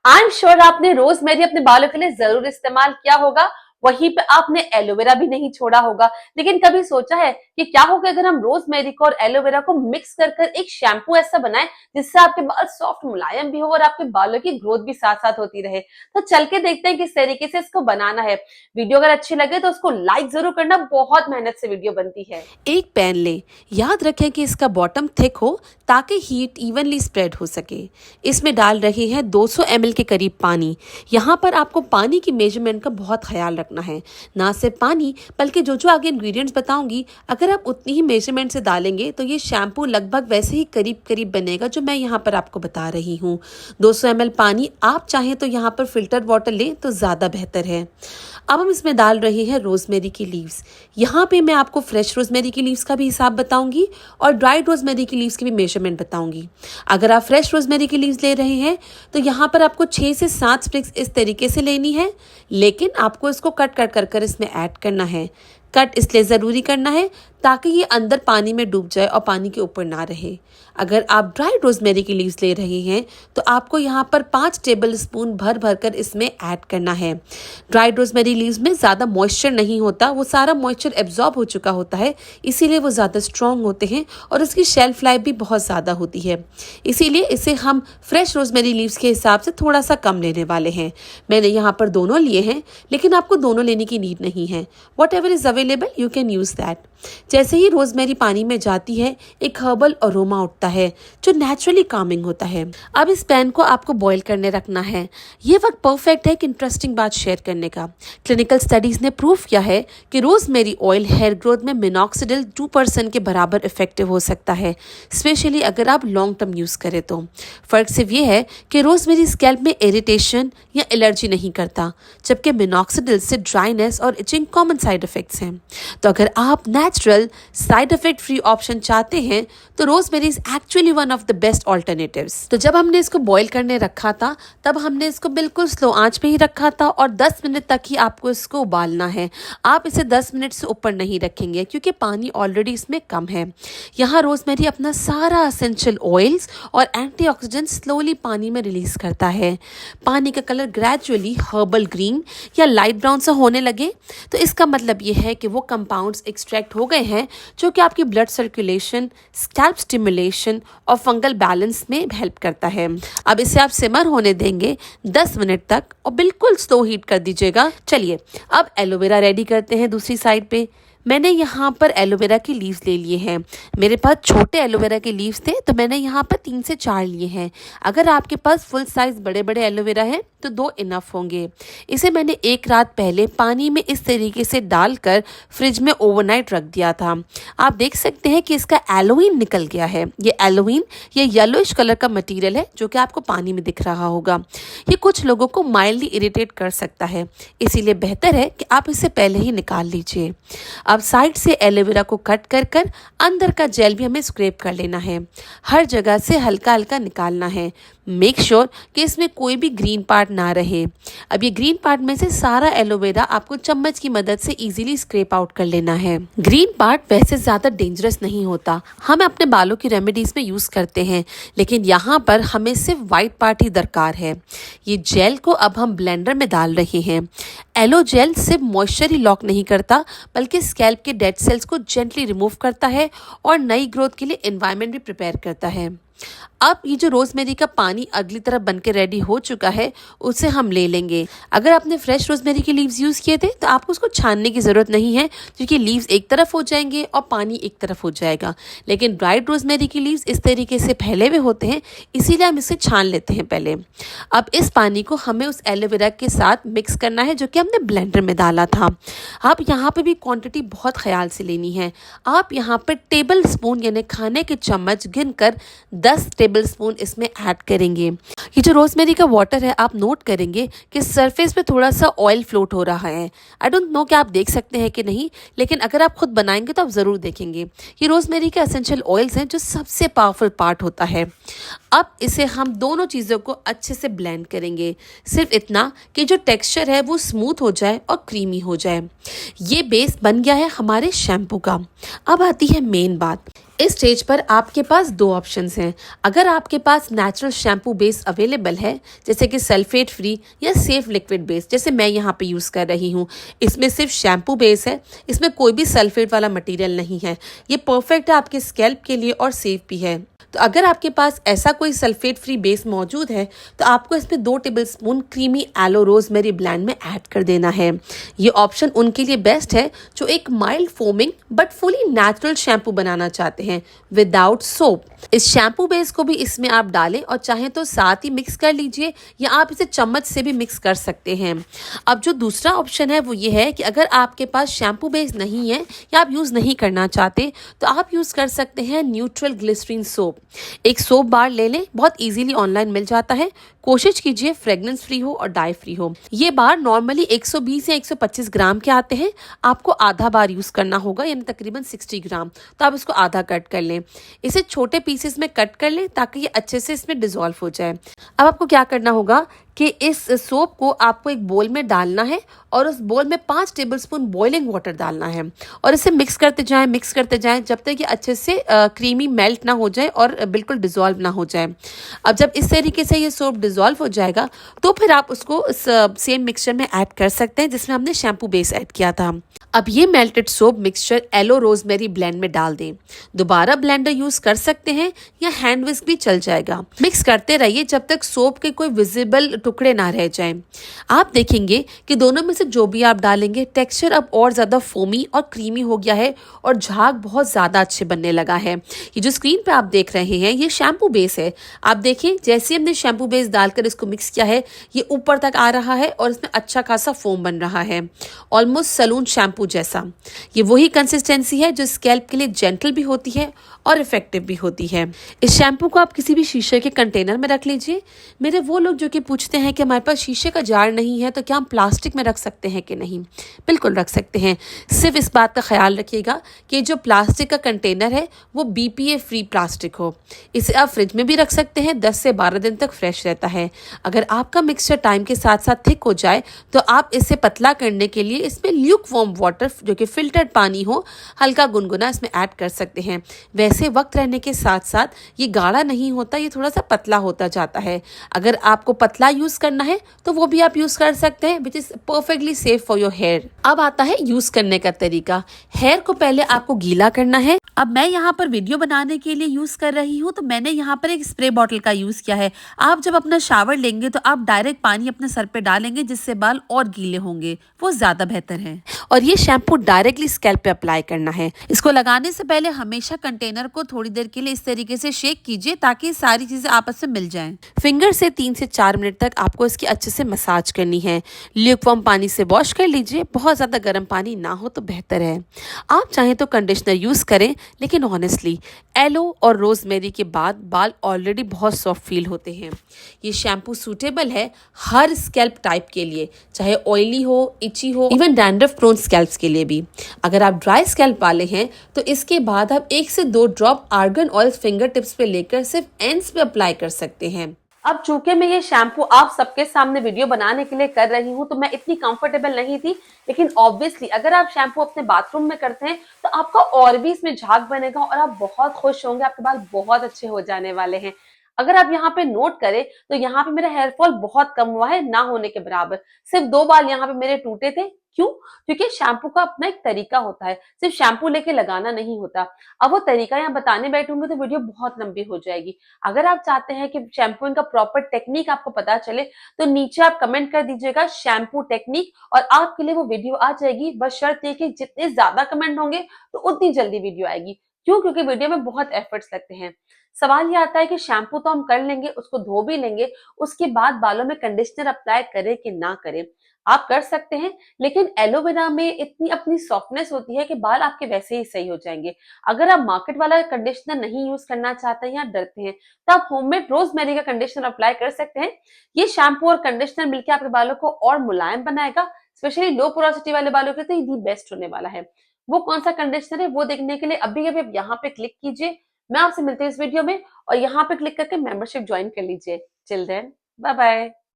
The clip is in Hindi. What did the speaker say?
आई एम श्योर आपने रोजमेरी अपने बालों के लिए जरूर इस्तेमाल किया होगा। वहीं पे आपने एलोवेरा भी नहीं छोड़ा होगा। लेकिन कभी सोचा है कि क्या होगा अगर हम रोजमेरी को और एलोवेरा को मिक्स कर कर एक शैम्पू ऐसा बनाएं जिससे आपके बाल सॉफ्ट मुलायम भी हो और आपके बालों की ग्रोथ भी साथ साथ होती रहे। तो चल के देखते हैं किस तरीके से इसको बनाना है। वीडियो अगर अच्छी लगे तो उसको लाइक जरूर करना, बहुत मेहनत से वीडियो बनती है। एक पैन लें। याद रखें कि इसका बॉटम थिक हो ताकि हीट इवनली स्प्रेड हो सके। इसमें डाल रहे हैं 200 ml के करीब पानी। यहाँ पर आपको पानी की मेजरमेंट का बहुत ख्याल रखना है। ना सिर्फ पानी बल्कि जो जो आगे इंग्रेडिएंट्स बताऊंगी, अगर आप उतनी ही मेजरमेंट से डालेंगे तो ये शैम्पू लगभग वैसे ही करीब करीब बनेगा जो मैं यहाँ पर आपको बता रही हूँ। 200 ml पानी, आप चाहें तो यहाँ पर फिल्टर वाटर लें तो ज़्यादा बेहतर है। अब हम इसमें डाल रहे हैं रोजमेरी की लीव्स। यहाँ पे मैं आपको फ्रेश रोजमेरी की लीव्स का भी हिसाब बताऊंगी और ड्राइड रोजमेरी की लीव्स की भी मेजरमेंट बताऊंगी। अगर आप फ्रेश रोजमेरी की लीव्स ले रहे हैं तो यहाँ पर आपको 6 से 7 स्टिक्स इस तरीके से लेनी है, लेकिन आपको इसको कट कट कर कर इसमें ऐड करना है। कट इसलिए ज़रूरी करना है ताकि ये अंदर पानी में डूब जाए और पानी के ऊपर ना रहे। अगर आप ड्राई रोजमेरी की लीव्स ले रहे हैं तो आपको यहाँ पर 5 टेबल स्पून भर भर कर इसमें ऐड करना है। ड्राई रोजमेरी लीव्स में ज़्यादा मॉइस्चर नहीं होता, वो सारा मॉइस्चर एब्जॉर्ब हो चुका होता है, इसीलिए वो ज़्यादा स्ट्रॉन्ग होते हैं और उसकी शेल्फ लाइफ भी बहुत ज़्यादा होती है। इसीलिए इसे हम फ्रेश रोजमेरी लीव्स के हिसाब से थोड़ा सा कम लेने वाले हैं। मैंने यहाँ पर दोनों लिए हैं, लेकिन आपको दोनों लेने की नीड नहीं है। What ever is available you can use that. जैसे ही रोजमेरी पानी में जाती है, एक हर्बल अरोमा उठता है जो नेचुरली कामिंग होता है। अब इस पैन को आपको बॉईल करने रखना है। ये वक्त परफेक्ट है एक इंटरेस्टिंग बात शेयर करने का। क्लिनिकल स्टडीज ने प्रूव किया है कि रोजमेरी ऑयल हेयर ग्रोथ में मिनॉक्सिडिल 2% के बराबर इफेक्टिव हो सकता है, स्पेशली अगर आप लॉन्ग टर्म यूज करें तो। फर्क सिर्फ ये है कि रोजमेरी स्कैल्प में इरिटेशन या एलर्जी नहीं करता, जबकि मिनॉक्सिडिल से ड्राइनेस और इचिंग कॉमन साइड इफेक्ट्स हैं। तो अगर आप natural side effect free option चाहते हैं तो rosemary is actually one of the best alternatives. तो जब हमने इसको बॉईल करने रखा था तब हमने इसको बिल्कुल स्लो आंच पे ही रखा था और 10 मिनट तक ही आपको इसको उबालना है। आप इसे 10 मिनट से ऊपर नहीं रखेंगे क्योंकि पानी ऑलरेडी इसमें कम है। यहाँ रोजमेरी अपना सारा एसेंशियल ऑयल्स और एंटीऑक्सीडेंट स्लोली पानी में रिलीज करता है। पानी का कलर ग्रेजुअली हर्बल ग्रीन या लाइट ब्राउन सा होने लगे तो इसका मतलब ये है कि वो कंपाउंड्स एक्सट्रैक्ट हो गए हैं जो कि आपकी ब्लड सर्कुलेशन, स्कैल्प स्टिमुलेशन और फंगल बैलेंस में हेल्प करता है। अब इसे आप सिमर होने देंगे 10 मिनट तक और बिल्कुल स्लो हीट कर दीजिएगा। चलिए अब एलोवेरा रेडी करते हैं दूसरी साइड पे। मैंने यहाँ पर एलोवेरा की लीव्स ले लिए हैं। मेरे पास छोटे एलोवेरा के लीव्स थे तो मैंने यहाँ पर 3 से 4 लिए हैं। अगर आपके पास फुल साइज़ बड़े बड़े एलोवेरा है तो 2 इनफ होंगे। इसे मैंने एक रात पहले पानी में इस तरीके से डालकर फ्रिज में ओवरनाइट रख दिया था। आप देख सकते हैं कि इसका एलोइन निकल गया है। ये एलोइन ये येलोइश कलर का मटीरियल है जो कि आपको पानी में दिख रहा होगा। ये कुछ लोगों को माइल्डली इरिटेट कर सकता है, इसीलिए बेहतर है कि आप इसे पहले ही निकाल लीजिए। अब साइड से एलोवेरा को कट कर कर अंदर का जेल भी हमें स्क्रैप कर लेना है। हर जगह से हल्का हल्का निकालना है। मेक श्योर कि इसमें कोई भी ग्रीन पार्ट ना रहे। अब ये ग्रीन पार्ट में से सारा एलोवेरा आपको चम्मच की मदद से इजीली स्क्रैप आउट कर लेना है। ग्रीन पार्ट वैसे ज़्यादा डेंजरस नहीं होता, हम अपने बालों की रेमेडीज में यूज़ करते हैं, लेकिन यहाँ पर हमें सिर्फ वाइट पार्ट ही दरकार है। ये जेल को अब हम ब्लेंडर में डाल रहे हैं। एलो जेल सिर्फ मॉइस्चर ही लॉक नहीं करता बल्कि स्कैल्प के डेड सेल्स को जेंटली रिमूव करता है और नई ग्रोथ के लिए एनवायरनमेंट भी प्रिपेयर करता है। अब ये जो रोजमेरी का पानी अगली तरफ बनके रेडी हो चुका है उसे हम ले लेंगे। अगर आपने फ्रेश रोजमेरी के लीव्स यूज़ किए थे तो आपको उसको छानने की ज़रूरत नहीं है क्योंकि लीव्स एक तरफ हो जाएंगे और पानी एक तरफ हो जाएगा। लेकिन ड्राइड रोजमेरी की लीव्स इस तरीके से फैले हुए होते हैं, इसीलिए हम इसे छान लेते हैं पहले। अब इस पानी को हमें उस एलोवेरा के साथ मिक्स करना है जो कि हमने ब्लेंडर में डाला था। आप यहाँ पर भी क्वान्टिटी बहुत ख्याल से लेनी है। आप यहाँ पर टेबल स्पून यानी खाने के चम्मच गिनकर 10 टेबल स्पून इसमें ऐड करेंगे। ये जो रोजमेरी का वाटर है आप नोट करेंगे कि सरफेस पे थोड़ा सा ऑयल फ्लोट हो रहा है। आई डोंट नो कि आप देख सकते हैं कि नहीं, लेकिन अगर आप खुद बनाएंगे तो आप ज़रूर देखेंगे। ये रोजमेरी के एसेंशियल ऑयल्स हैं जो सबसे पावरफुल पार्ट होता है। अब इसे हम दोनों चीज़ों को अच्छे से ब्लेंड करेंगे, सिर्फ इतना कि जो टेक्सचर है वो स्मूथ हो जाए और क्रीमी हो जाए। ये बेस बन गया है हमारे शैम्पू का। अब आती है मेन बात। इस स्टेज पर आपके पास दो ऑप्शंस हैं। अगर आपके पास नेचुरल शैम्पू बेस अवेलेबल है, जैसे कि सल्फेट फ्री या सेफ लिक्विड बेस, जैसे मैं यहाँ पे यूज़ कर रही हूँ, इसमें सिर्फ शैम्पू बेस है, इसमें कोई भी सल्फेट वाला मटेरियल नहीं है। ये परफेक्ट है आपके स्कैल्प के लिए और सेफ भी है। तो अगर आपके पास ऐसा कोई सल्फेट फ्री बेस मौजूद है तो आपको इसमें 2 tablespoon creamy aloe rosemary blend में ऐड कर देना है। ये ऑप्शन उनके लिए बेस्ट है जो एक mild foaming but fully natural shampoo बनाना चाहते हैं विदाउट सोप। इस शैम्पू बेस को भी इसमें आप डालें और चाहें तो साथ ही मिक्स कर लीजिए या आप इसे चम्मच से भी मिक्स कर सकते हैं। अब जो दूसरा ऑप्शन है वो ये है कि अगर आपके पास शैम्पू बेस नहीं है या आप यूज़ नहीं करना चाहते तो आप यूज़ कर सकते हैं न्यूट्रल ग्लिसरीन सोप। एक सोप बार ले लें, बहुत इजीली ऑनलाइन मिल जाता है। कोशिश कीजिए फ्रेग्रेंस फ्री हो और डाई फ्री हो। ये बार नॉर्मली 120 या 125 ग्राम के आते हैं, आपको आधा बार यूज़ करना होगा यानी तकरीबन 60 ग्राम, तो आप इसको आधा कट कर लें। इसे छोटे पीसेस में कट कर लें ताकि ये अच्छे से इसमें डिज़ोल्व हो जाए। अब आपको क्या करना होगा कि इस सोप को आपको एक बोल में डालना है और उस बोल में 5 टेबलस्पून बॉइलिंग वाटर डालना है और इसे मिक्स करते जाएं जब तक ये अच्छे से क्रीमी मेल्ट ना हो जाए और बिल्कुल डिज़ोल्व ना हो जाए। अब जब इस तरीके से ये सोप डिज़ोल्व हो जाएगा तो फिर आप उसको सेम मिक्सचर में ऐड कर सकते हैं जिसमें हमने शैम्पू बेस ऐड किया था। अब ये melted soap mixture aloe rosemary blend में डाल दें। दोबारा ब्लेंडर यूज कर सकते हैं या हैंड विस्क भी चल जाएगा। मिक्स करते रहिए जब तक सोप के कोई विजिबल टुकड़े ना रह जाएं। आप देखेंगे कि दोनों में से जो भी आप डालेंगे टेक्सचर अब और ज़्यादा फोमी और क्रीमी हो गया है और झाग बहुत ज़्यादा अच्छे बनने लगा है। ये जो स्क्रीन पे आप देख रहे हैं ये शैम्पू बेस है। आप देखें जैसे हमने शैम्पू बेस डालकर इसको मिक्स किया है ये ऊपर तक आ रहा है और इसमें अच्छा खासा फोम बन रहा है, ऑलमोस्ट सलून शैम्पू जैसा। ये वही कंसिस्टेंसी है जो स्कैल्प के लिए जेंटल भी होती है और इफेक्टिव भी होती है। इस शैम्पू को आप किसी भी शीशे के कंटेनर में रख लीजिए। मेरे वो लोग जो कि पूछते हैं कि हमारे पास शीशे का जार नहीं है तो क्या हम प्लास्टिक में रख सकते हैं कि नहीं, बिल्कुल रख सकते हैं। सिर्फ इस बात का ख्याल रखिएगा कि जो प्लास्टिक का कंटेनर है वो BPA फ्री प्लास्टिक हो। इसे आप फ्रिज में भी रख सकते हैं, 10 से 12 दिन तक फ्रेश रहता है। अगर आपका मिक्सचर टाइम के साथ साथ थिक हो जाए तो आप इसे पतला करने के लिए इसमें ल्यूक वार्म वाटर जो कि फिल्टर्ड पानी हो हल्का गुनगुना इसमें ऐड कर सकते हैं। वैसे वक्त रहने के साथ साथ ये गाढ़ा नहीं होता, ये थोड़ा सा पतला होता जाता है। अगर आपको पतला यूज करना है तो वो भी आप यूज कर सकते हैं which is perfectly safe for your hair. अब आता है यूज करने का तरीका। हेयर को पहले आपको गीला करना है। अब मैं यहाँ पर वीडियो बनाने के लिए यूज कर रही हूँ तो मैंने यहाँ पर एक स्प्रे बॉटल का यूज किया है। आप जब अपना शावर लेंगे तो आप डायरेक्ट पानी अपने सर पे डालेंगे जिससे बाल और गीले होंगे, वो ज्यादा बेहतर है। और ये शैम्पू डायरेक्टली स्कैल्प पे अप्लाई करना है। इसको लगाने से पहले हमेशा कंटेनर को थोड़ी देर के लिए इस तरीके से शेक कीजिए ताकि सारी चीजें आपस में मिल जाएं। फिंगर से 3 से 4 मिनट तक आपको इसकी अच्छे से मसाज करनी है। ल्यूकवार्म पानी से वॉश कर लीजिए, बहुत ज्यादा गर्म पानी ना हो तो बेहतर है। आप चाहें तो कंडीशनर यूज करें, लेकिन ऑनेस्टली एलो और रोजमेरी के बाद बाल ऑलरेडी बहुत सॉफ्ट फील होते हैं। ये शैम्पू सूटेबल है हर स्कैल्प टाइप के लिए, चाहे ऑयली हो, इची हो, इवन डैंड्रफ प्रोन स्कैल्प्स के लिए भी। अगर आप ड्राई स्कैल्प वाले हैं तो इसके बाद आप 1 से 2 drop argan oil finger tips पे लेकर सिर्फ एंड्स पे अप्लाई कर सकते हैं। अब चूंकि मैं ये शैम्पू आप सबके सामने वीडियो बनाने के लिए कर रही हूँ तो मैं इतनी कंफर्टेबल नहीं थी, लेकिन ऑब्वियसली अगर आप शैम्पू अपने बाथरूम में करते हैं तो आपका और भी इसमें झाग बनेगा और आप बहुत खुश होंगे, आपके बाल बहुत अच्छे हो जाने वाले हैं। अगर आप यहाँ पे नोट करें तो यहाँ पे मेरा हेयर फॉल बहुत कम हुआ है, ना होने के बराबर। सिर्फ 2 बाल यहाँ पे मेरे टूटे थे। क्यों? क्योंकि शैम्पू का अपना एक तरीका होता है, सिर्फ शैम्पू लेके लगाना नहीं होता। अब वो तरीका यहाँ बताने बैठूंगी तो वीडियो बहुत लंबी हो जाएगी। अगर आप चाहते हैं कि शैम्पूइंग का प्रॉपर टेक्निक आपको पता चले तो नीचे आप कमेंट कर दीजिएगा शैम्पू टेक्निक और आपके लिए वो वीडियो आ जाएगी। बस शर्त ये कि जितने ज्यादा कमेंट होंगे तो उतनी जल्दी वीडियो आएगी। क्यों? क्योंकि वीडियो में बहुत एफर्ट्स लगते हैं। सवाल ये आता है कि शैम्पू तो हम कर लेंगे, उसको धो भी लेंगे, उसके बाद बालों में कंडीशनर अप्लाई करें कि ना करें। आप कर सकते हैं, लेकिन एलोवेरा में इतनी अपनी सॉफ्टनेस होती है कि बाल आपके वैसे ही सही हो जाएंगे। अगर आप मार्केट वाला कंडीशनर नहीं यूज करना चाहते हैं या डरते हैं तो आप होममेड रोजमेरी का कंडीशनर अप्लाई कर सकते हैं। ये शैम्पू और कंडीशनर मिलकर आपके बालों को और मुलायम बनाएगा। स्पेशली लो पोरोसिटी वाले बालों के तो ये बेस्ट होने वाला है। वो कौन सा कंडीशनर है वो देखने के लिए अभी अभी आप यहाँ पे क्लिक कीजिए। मैं आपसे मिलती हूँ इस वीडियो में और यहाँ पे क्लिक करके मेंबरशिप ज्वाइन कर लीजिए। Till then bye bye.